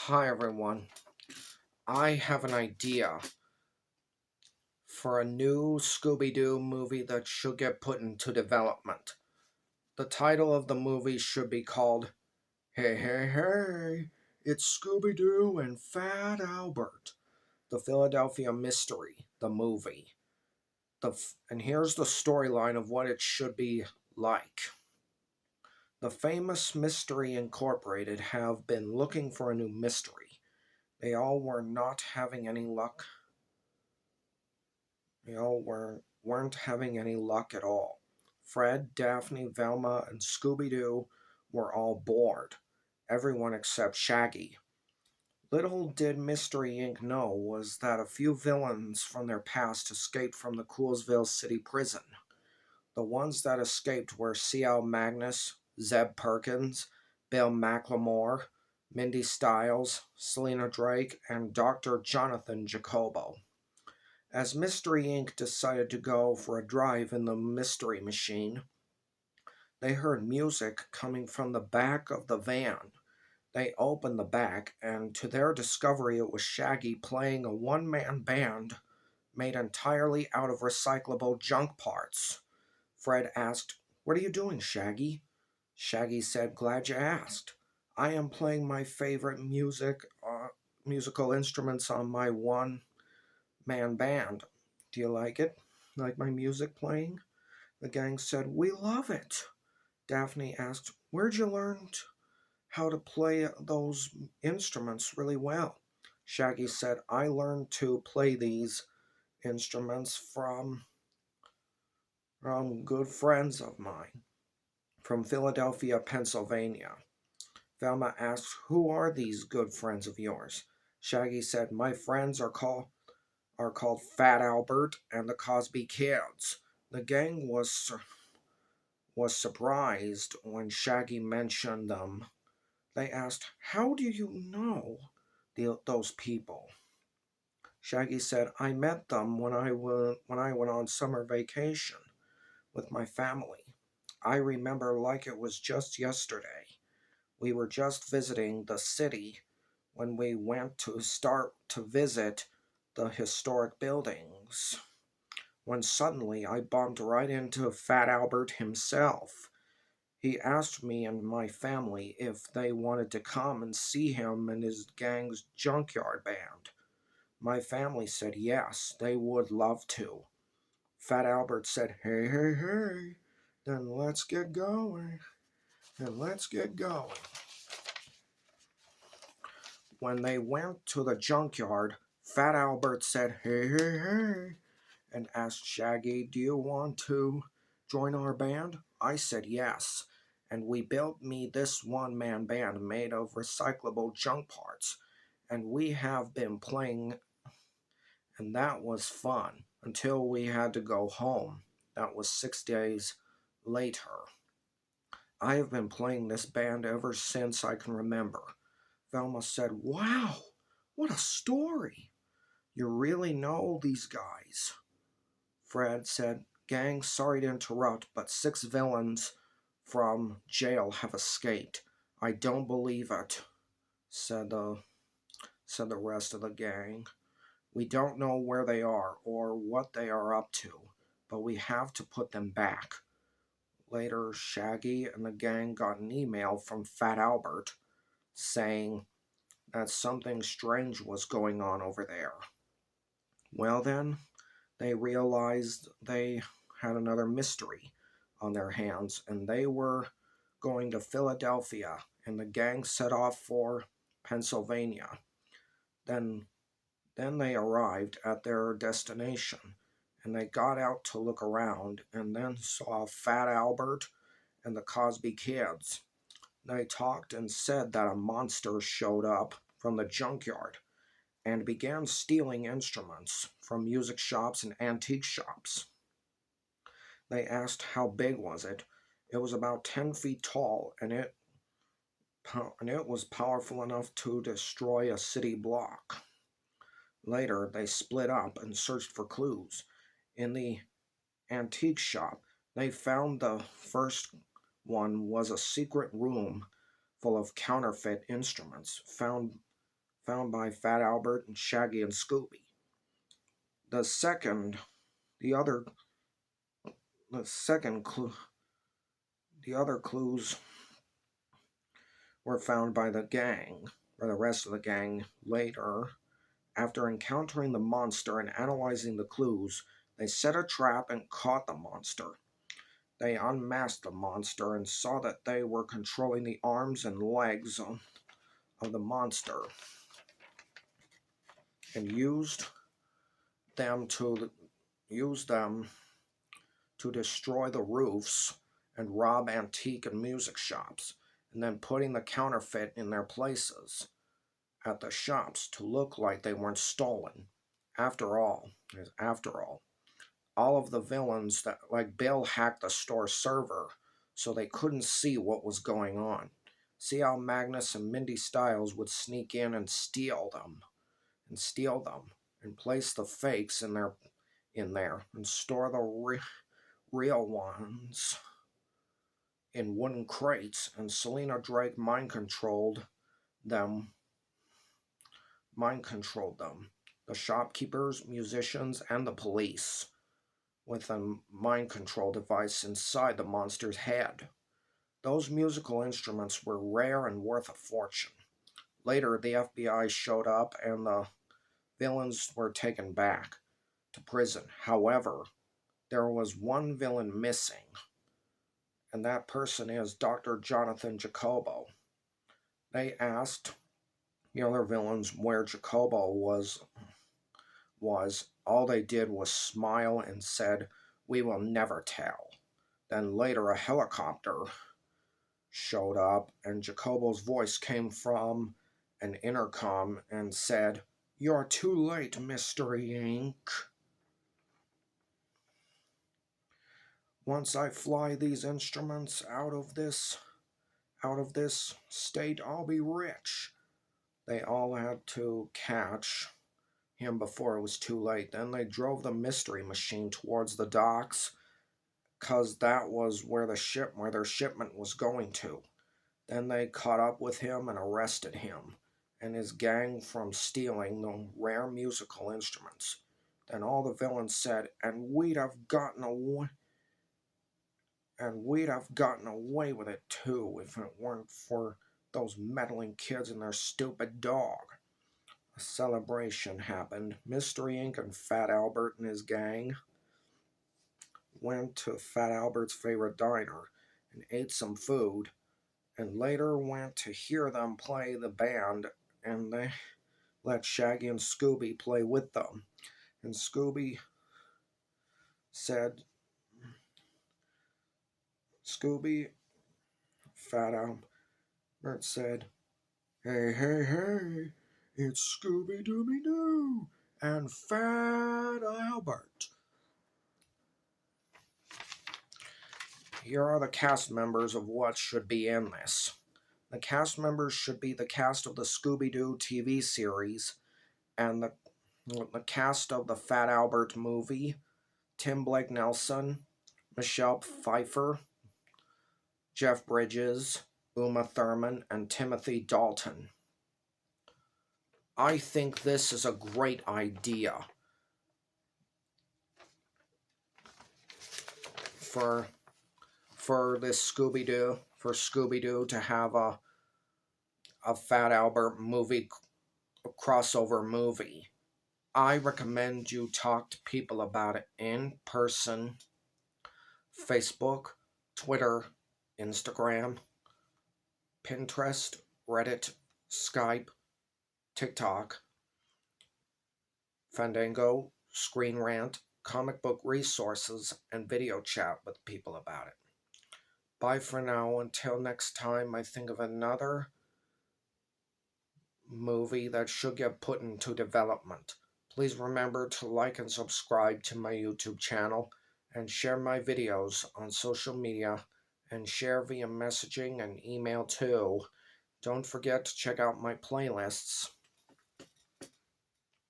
Hi everyone. I have an idea for a new Scooby Doo movie that should get put into development. The title of the movie should be called Hey Hey Hey, it's Scooby Doo and Fat Albert. The Philadelphia Mystery, the movie. And here's the storyline of what it should be like. The famous Mystery Incorporated have been looking for a new mystery. They all were not having any luck weren't having any luck at all. Fred, Daphne, Velma, and Scooby Doo were all bored. Everyone except Shaggy. Little did Mystery Inc. know was that a few villains from their past escaped from the Coolsville City Prison. The ones that escaped were C.L. Magnus, Zeb Perkins, Bill McLemore, Mindy Stiles, Selena Drake, and Dr. Jonathan Jacobo. As Mystery Inc. decided to go for a drive in the Mystery Machine, they heard music coming from the back of the van. They opened the back, and to their discovery, it was Shaggy playing a one man band made entirely out of recyclable junk parts. Fred asked, "What are you doing, Shaggy?" Shaggy said, "Glad you asked. I am playing my favorite musical instruments on my one man band. Do you like it? Like my music playing?" The gang said, "We love it." Daphne asked, "Where'd you learn how to play those instruments really well?" Shaggy said, "I learned to play these instruments from good friends of mine from Philadelphia, Pennsylvania." Velma asked, "Who are these good friends of yours?" Shaggy said, "My friends are called Fat Albert and the Cosby Kids." The gang was surprised when Shaggy mentioned them. They asked, "How do you know those people?" Shaggy said, "I met them when I went on summer vacation with my family. I remember like it was just yesterday. We were just visiting the city when we went to start to visit the historic buildings, when suddenly I bumped right into Fat Albert himself. He asked me and my family if they wanted to come and see him and his gang's junkyard band. My family said yes, they would love to. Fat Albert said, 'Hey, hey, hey, then let's get going, and let's get going.' When they went to the junkyard, Fat Albert said, 'Hey, hey, hey,' and asked Shaggy, 'Do you want to join our band?' I said yes, and we built me this one man band made of recyclable junk parts, and we have been playing, and that was fun until we had to go home. That was 6 days later. I have been playing this band ever since I can remember." Velma said, "Wow, what a story! You really know these guys." Fred said, "Gang, sorry to interrupt, but 6 villains from jail have escaped." "I don't believe it," said the rest of the gang. "We don't know where they are or what they are up to, but we have to put them back." Later, Shaggy and the gang got an email from Fat Albert saying that something strange was going on over there. Well, then, they realized they had another mystery on their hands, and they were going to Philadelphia, and the gang set off for Pennsylvania. Then, then they arrived at their destination, and they got out to look around, and then saw Fat Albert and the Cosby Kids. They talked and said that a monster showed up from the junkyard and began stealing instruments from music shops and antique shops. They asked how big was it. It was about 10 feet tall, and it was powerful enough to destroy a city block. Later, they split up and searched for clues. In the antique shop, they found the first one was a secret room full of counterfeit instruments found found by Fat Albert and Shaggy and Scooby. The second, the other, the second clue, the other clues were found by the gang, or the rest of the gang, later. After encountering the monster and analyzing the clues, they set a trap and caught the monster. They unmasked the monster and saw that they were controlling the arms and legs of the monster and them to used them to destroy the roofs and rob antique and music shops, and then putting the counterfeit in their places at the shops to look like they weren't stolen. After all, after all of the villains that like Bill hacked the store server so they couldn't see what was going on. See how Magnus and Mindy Styles would sneak in and steal them and place the fakes in there and store the real ones in wooden crates, and Selena Drake them mind controlled them, the shopkeepers, musicians, and the police, with a mind control device inside the monster's head. Those musical instruments were rare and worth a fortune. Later, the FBI showed up and the villains were taken back to prison. However, there was one villain missing, and that person is Dr. Jonathan Jacobo. They asked the other villains where Jacobo was. All they did was smile and said, "We will never tell." Then later a helicopter showed up and Jacobo's voice came from an intercom and said, "You're too late, Mystery Inc. Once I fly these instruments out of this state, I'll be rich." They all had to catch him before it was too late. Then they drove the mystery machine towards the docks, cause that was where their shipment was going to. Then they caught up with him and arrested him and his gang from stealing the rare musical instruments. Then all the villains said, and we'd have gotten away with it too if it weren't for those meddling kids and their stupid dog. A celebration happened. Mystery Inc. and Fat Albert and his gang went to Fat Albert's favorite diner and ate some food, and later went to hear them play the band, and they let Shaggy and Scooby play with them. And Scooby, Fat Albert said, "Hey, hey, hey, it's Scooby Dooby Doo and Fat Albert." Here are the cast members of what should be in this. The cast members should be the cast of the Scooby Doo TV series and the cast of the Fat Albert movie: Tim Blake Nelson, Michelle Pfeiffer, Jeff Bridges, Uma Thurman, and Timothy Dalton. I think this is a great idea for Scooby Doo to have a Fat Albert movie, a crossover movie. I recommend you talk to people about it in person: Facebook, Twitter, Instagram, Pinterest, Reddit, Skype, TikTok, Fandango, Screen Rant, comic book resources, and video chat with people about it. Bye for now. Until next time, I think of another movie that should get put into development. Please remember to like and subscribe to my YouTube channel and share my videos on social media and share via messaging and email too. Don't forget to check out my playlists.